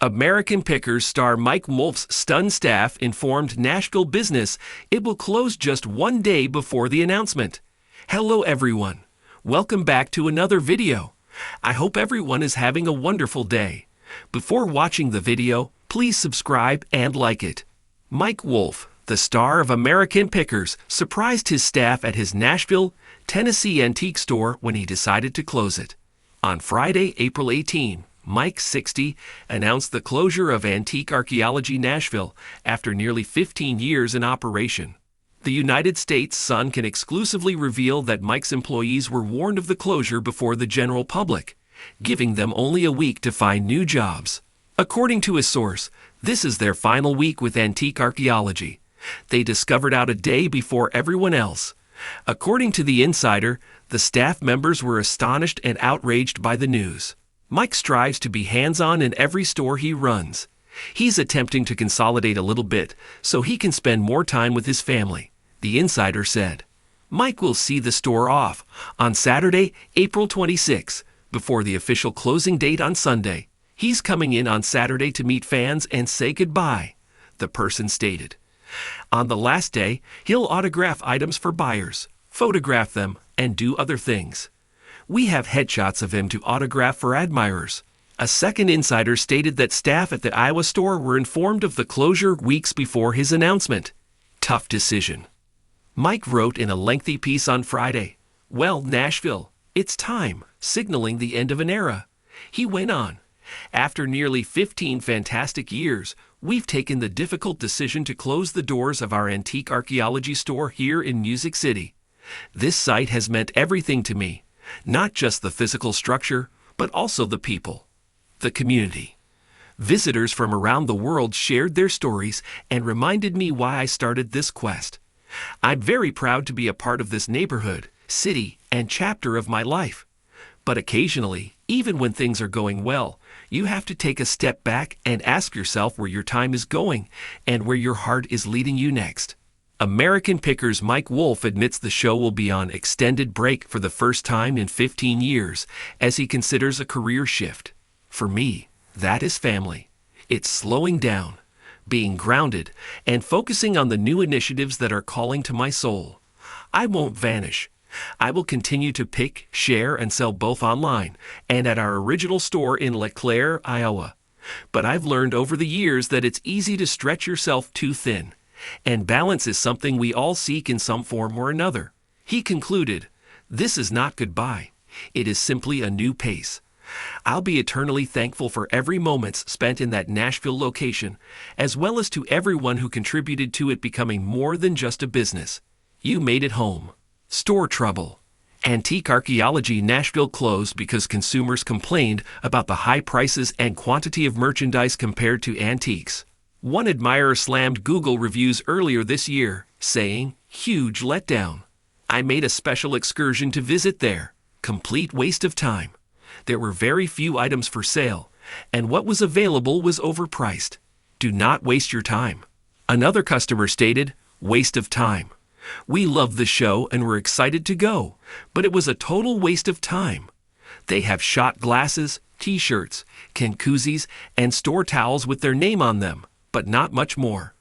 American Pickers star Mike Wolfe's stunned staff informed Nashville Business it will close just one day before the announcement. Hello everyone. Welcome back to another video. I hope everyone is having a wonderful day. Before watching the video, please subscribe and like it. Mike Wolfe, the star of American Pickers, surprised his staff at his Nashville, Tennessee antique store when he decided to close it. On Friday, April 18, Mike, 60, announced the closure of Antique Archaeology Nashville after nearly 15 years in operation. The United States Sun can exclusively reveal that Mike's employees were warned of the closure before the general public, giving them only a week to find new jobs. According to a source, this is their final week with Antique Archaeology. They discovered out a day before everyone else. According to the insider, the staff members were astonished and outraged by the news. Mike strives to be hands-on in every store he runs. He's attempting to consolidate a little bit so he can spend more time with his family, the insider said. Mike will see the store off on Saturday, April 26, before the official closing date on Sunday. He's coming in on Saturday to meet fans and say goodbye, the person stated. On the last day, he'll autograph items for buyers, photograph them, and do other things. We have headshots of him to autograph for admirers. A second insider stated that staff at the Iowa store were informed of the closure weeks before his announcement. Tough decision. Mike wrote in a lengthy piece on Friday, "Well, Nashville, it's time," signaling the end of an era. He went on, "After nearly 15 fantastic years, we've taken the difficult decision to close the doors of our antique archaeology store here in Music City. This site has meant everything to me. Not just the physical structure, but also the people, the community. Visitors from around the world shared their stories and reminded me why I started this quest. I'm very proud to be a part of this neighborhood, city, and chapter of my life. But occasionally, even when things are going well, you have to take a step back and ask yourself where your time is going and where your heart is leading you next." American Pickers Mike Wolfe admits the show will be on extended break for the first time in 15 years as he considers a career shift. "For me, that is family. It's slowing down, being grounded, and focusing on the new initiatives that are calling to my soul. I won't vanish. I will continue to pick, share, and sell both online and at our original store in LeClaire, Iowa. But I've learned over the years that it's easy to stretch yourself too thin. And balance is something we all seek in some form or another." He concluded, "This is not goodbye. It is simply a new pace. I'll be eternally thankful for every moment spent in that Nashville location, as well as to everyone who contributed to it becoming more than just a business. You made it home." Store trouble. Antique Archaeology Nashville closed because consumers complained about the high prices and quantity of merchandise compared to antiques. One admirer slammed Google reviews earlier this year, saying, "Huge letdown. I made a special excursion to visit there. Complete waste of time. There were very few items for sale, and what was available was overpriced. Do not waste your time." Another customer stated, "Waste of time. We loved the show and were excited to go, but it was a total waste of time. They have shot glasses, t-shirts, koozies, and store towels with their name on them, but not much more.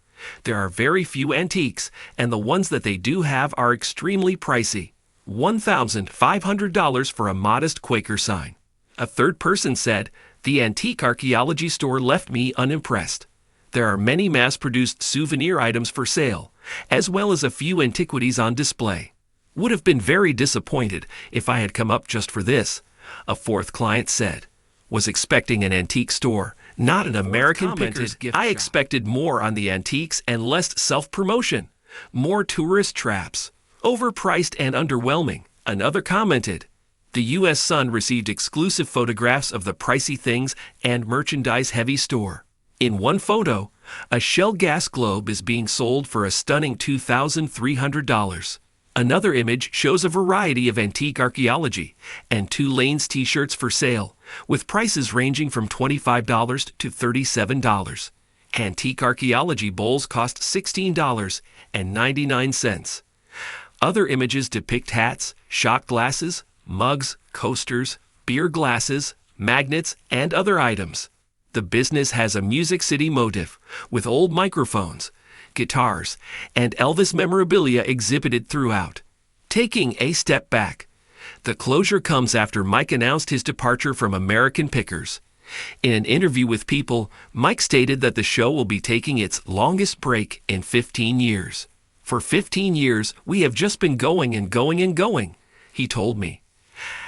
There are very few antiques, and the ones that they do have are extremely pricey. $1,500 for a modest Quaker sign." A third person said, "The antique archaeology store left me unimpressed. There are many mass-produced souvenir items for sale, as well as a few antiquities on display. Would have been very disappointed if I had come up just for this," a fourth client said. "Was expecting an antique store, not an American Pickers gift shop. I expected more on the antiques and less self-promotion. More tourist traps. Overpriced and underwhelming," another commented. The U.S. Sun received exclusive photographs of the pricey things and merchandise-heavy store. In one photo, a Shell gas globe is being sold for a stunning $2,300. Another image shows a variety of antique archaeology and 2 Lanes t-shirts for sale, with prices ranging from $25 to $37. Antique archaeology bowls cost $16.99. Other images depict hats, shot glasses, mugs, coasters, beer glasses, magnets, and other items. The business has a Music City motif, with old microphones, guitars, and Elvis memorabilia exhibited throughout. Taking a step back, the closure comes after Mike announced his departure from American Pickers. In an interview with People, Mike stated that the show will be taking its longest break in 15 years. For 15 years, we have just been going and going and going, he told me.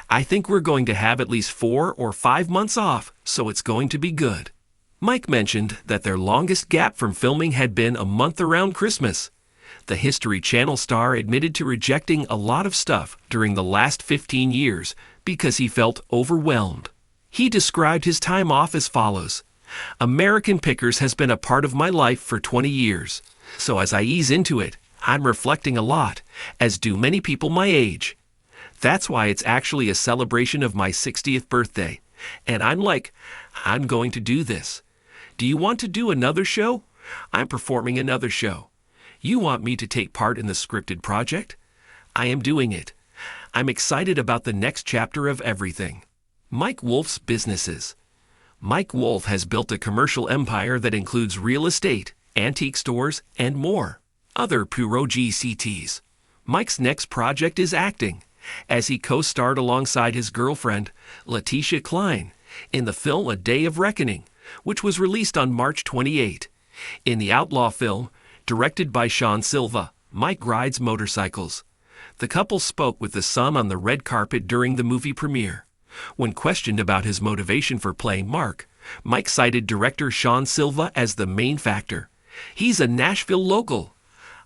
I think we're going to have at least 4 or 5 months off, so it's going to be good. Mike mentioned that their longest gap from filming had been a month around Christmas. The History Channel star admitted to rejecting a lot of stuff during the last 15 years because he felt overwhelmed. He described his time off as follows: American Pickers has been a part of my life for 20 years, so as I ease into it, I'm reflecting a lot, as do many people my age. That's why it's actually a celebration of my 60th birthday, and I'm going to do this. Do you want to do another show? I'm performing another show. You want me to take part in the scripted project? I am doing it. I'm excited about the next chapter of everything. Mike Wolfe's businesses. Mike Wolfe has built a commercial empire that includes real estate, antique stores, and more. Other Puro GCTs. Mike's next project is acting, as he co-starred alongside his girlfriend, Letitia Klein, in the film A Day of Reckoning, which was released on March 28. In the outlaw film, directed by Sean Silva, Mike rides motorcycles. The couple spoke with The Sun on the red carpet during the movie premiere. When questioned about his motivation for playing Mark, Mike cited director Sean Silva as the main factor. He's a Nashville local.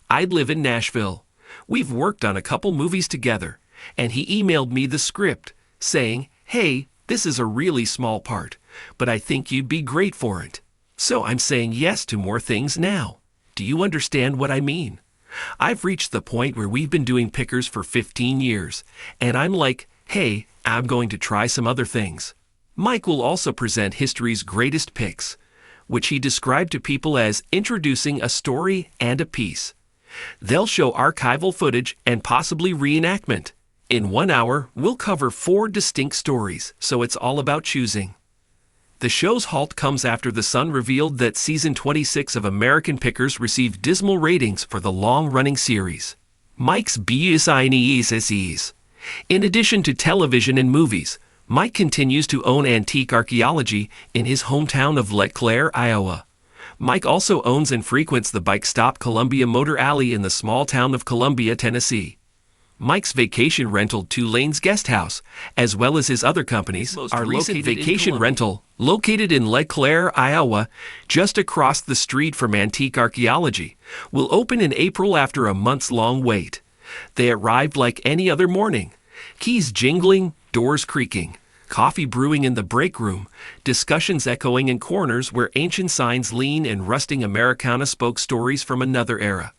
I live in Nashville. We've worked on a couple movies together, and he emailed me the script, saying, "Hey, this is a really small part, but I think you'd be great for it." So I'm saying yes to more things now. Do you understand what I mean? I've reached the point where we've been doing Pickers for 15 years, and I'm like, hey, I'm going to try some other things. Mike will also present history's greatest picks, which he described to People as introducing a story and a piece. They'll show archival footage and possibly reenactment. In 1 hour, we'll cover 4 distinct stories, so it's all about choosing. The show's halt comes after The Sun revealed that Season 26 of American Pickers received dismal ratings for the long-running series. Mike's business. In addition to television and movies, Mike continues to own antique archaeology in his hometown of LeClaire, Iowa. Mike also owns and frequents the bike stop Columbia Motor Alley in the small town of Columbia, Tennessee. Mike's vacation rental Two Lanes Guest House, as well as his other companies, are located vacation rental, located in LeClaire, Iowa, just across the street from Antique Archaeology, will open in April after a months-long wait. They arrived like any other morning. Keys jingling, doors creaking, coffee brewing in the break room, discussions echoing in corners where ancient signs lean and rusting Americana spoke stories from another era.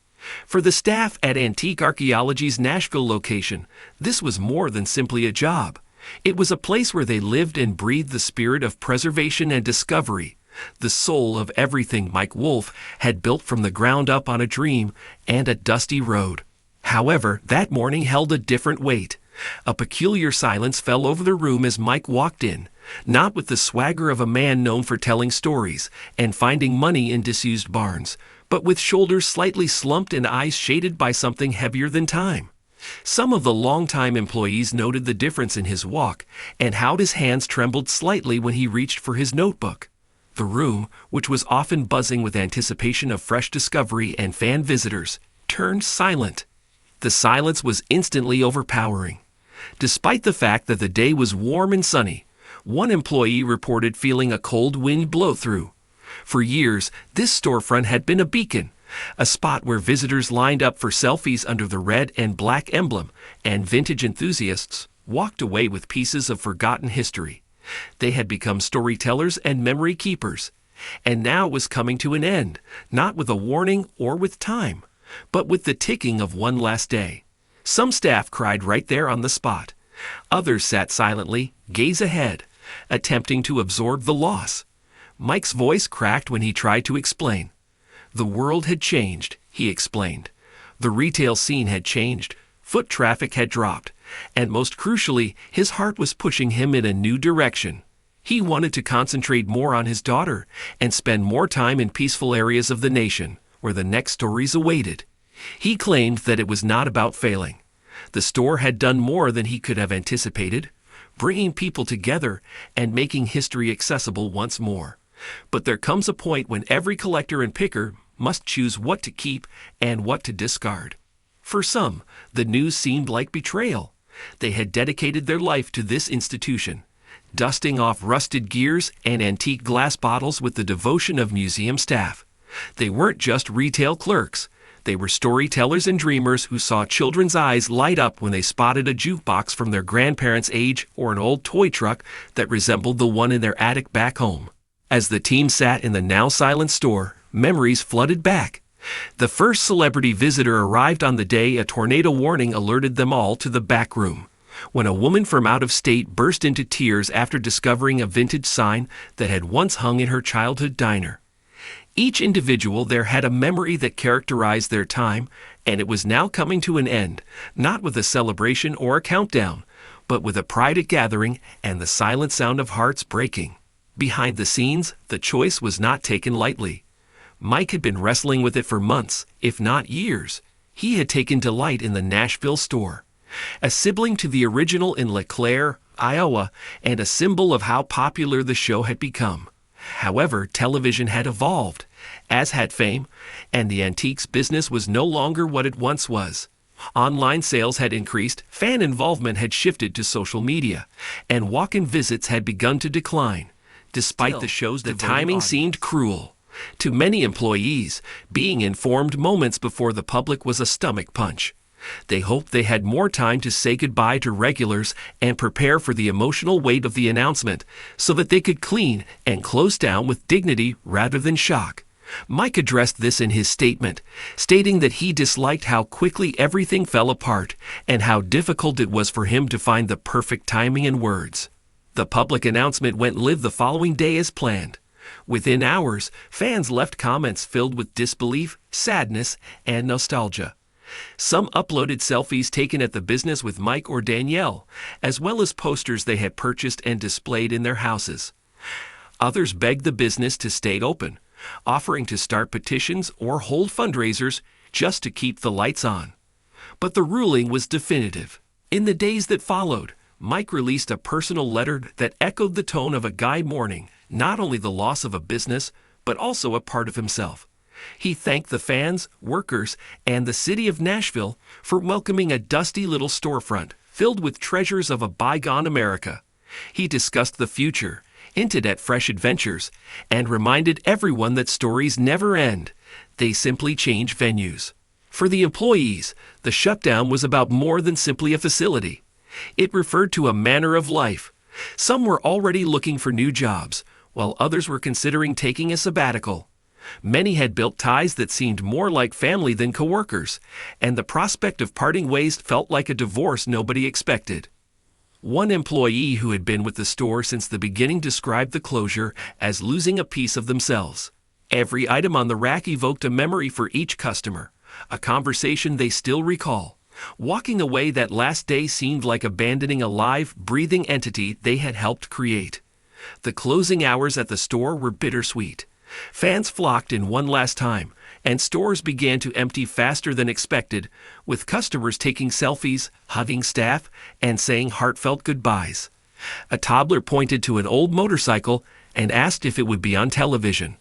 For the staff at Antique Archaeology's Nashville location, this was more than simply a job. It was a place where they lived and breathed the spirit of preservation and discovery, the soul of everything Mike Wolfe had built from the ground up on a dream and a dusty road. However, that morning held a different weight. A peculiar silence fell over the room as Mike walked in, not with the swagger of a man known for telling stories and finding money in disused barns, but with shoulders slightly slumped and eyes shaded by something heavier than time. Some of the longtime employees noted the difference in his walk and how his hands trembled slightly when he reached for his notebook. The room, which was often buzzing with anticipation of fresh discovery and fan visitors, turned silent. The silence was instantly overpowering. Despite the fact that the day was warm and sunny, one employee reported feeling a cold wind blow through. For years, this storefront had been a beacon, a spot where visitors lined up for selfies under the red and black emblem, and vintage enthusiasts walked away with pieces of forgotten history. They had become storytellers and memory keepers, and now it was coming to an end, not with a warning or with time, but with the ticking of one last day. Some staff cried right there on the spot. Others sat silently, gaze ahead, attempting to absorb the loss. Mike's voice cracked when he tried to explain. The world had changed, he explained. The retail scene had changed, foot traffic had dropped, and most crucially, his heart was pushing him in a new direction. He wanted to concentrate more on his daughter and spend more time in peaceful areas of the nation where the next stories awaited. He claimed that it was not about failing. The store had done more than he could have anticipated, bringing people together and making history accessible once more. But there comes a point when every collector and picker must choose what to keep and what to discard. For some, the news seemed like betrayal. They had dedicated their life to this institution, dusting off rusted gears and antique glass bottles with the devotion of museum staff. They weren't just retail clerks. They were storytellers and dreamers who saw children's eyes light up when they spotted a jukebox from their grandparents' age or an old toy truck that resembled the one in their attic back home. As the team sat in the now silent store, memories flooded back. The first celebrity visitor arrived on the day a tornado warning alerted them all to the back room, when a woman from out of state burst into tears after discovering a vintage sign that had once hung in her childhood diner. Each individual there had a memory that characterized their time, and it was now coming to an end, not with a celebration or a countdown, but with a private gathering and the silent sound of hearts breaking. Behind the scenes, the choice was not taken lightly. Mike had been wrestling with it for months, if not years. He had taken delight in the Nashville store, a sibling to the original in LeClaire, Iowa, and a symbol of how popular the show had become. However, television had evolved, as had fame, and the antiques business was no longer what it once was. Online sales had increased, fan involvement had shifted to social media, and walk-in visits had begun to decline. Despite the show's the timing seemed cruel. To many employees, being informed moments before the public was a stomach punch. They hoped they had more time to say goodbye to regulars and prepare for the emotional weight of the announcement so that they could clean and close down with dignity rather than shock. Mike addressed this in his statement, stating that he disliked how quickly everything fell apart and how difficult it was for him to find the perfect timing and words. The public announcement went live the following day as planned. Within hours, fans left comments filled with disbelief, sadness, and nostalgia. Some uploaded selfies taken at the business with Mike or Danielle, as well as posters they had purchased and displayed in their houses. Others begged the business to stay open, offering to start petitions or hold fundraisers just to keep the lights on. But the ruling was definitive. In the days that followed, Mike released a personal letter that echoed the tone of a guy mourning not only the loss of a business, but also a part of himself. He thanked the fans, workers, and the city of Nashville for welcoming a dusty little storefront filled with treasures of a bygone America. He discussed the future, hinted at fresh adventures, and reminded everyone that stories never end. They simply change venues. For the employees, the shutdown was about more than simply a facility. It referred to a manner of life. Some were already looking for new jobs, while others were considering taking a sabbatical. Many had built ties that seemed more like family than coworkers, and the prospect of parting ways felt like a divorce nobody expected. One employee who had been with the store since the beginning described the closure as losing a piece of themselves. Every item on the rack evoked a memory for each customer, a conversation they still recall. Walking away that last day seemed like abandoning a live, breathing entity they had helped create. The closing hours at the store were bittersweet. Fans flocked in one last time, and stores began to empty faster than expected, with customers taking selfies, hugging staff, and saying heartfelt goodbyes. A toddler pointed to an old motorcycle and asked if it would be on television.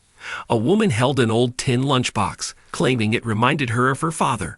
A woman held an old tin lunchbox, claiming it reminded her of her father.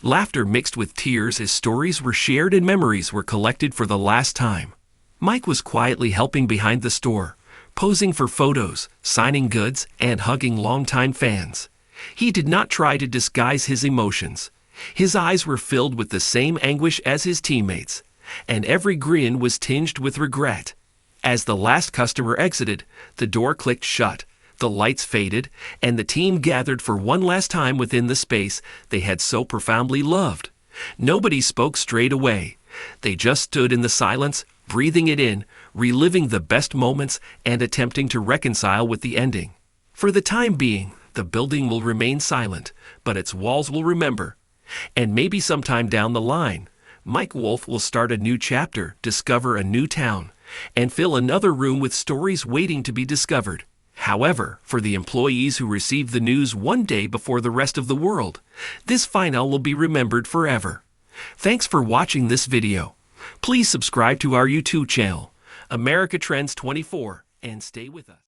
Laughter mixed with tears as stories were shared and memories were collected for the last time. Mike was quietly helping behind the store, posing for photos, signing goods, and hugging longtime fans. He did not try to disguise his emotions. His eyes were filled with the same anguish as his teammates, and every grin was tinged with regret. As the last customer exited, the door clicked shut, the lights faded, and the team gathered for one last time within the space they had so profoundly loved. Nobody spoke straight away. They just stood in the silence, breathing it in, reliving the best moments, and attempting to reconcile with the ending. For the time being, the building will remain silent, but its walls will remember. And maybe sometime down the line, Mike Wolfe will start a new chapter, discover a new town, and fill another room with stories waiting to be discovered. However, for the employees who received the news one day before the rest of the world, this final will be remembered forever. Thanks for watching this video. Please subscribe to our YouTube channel, America Trends 24, and stay with us.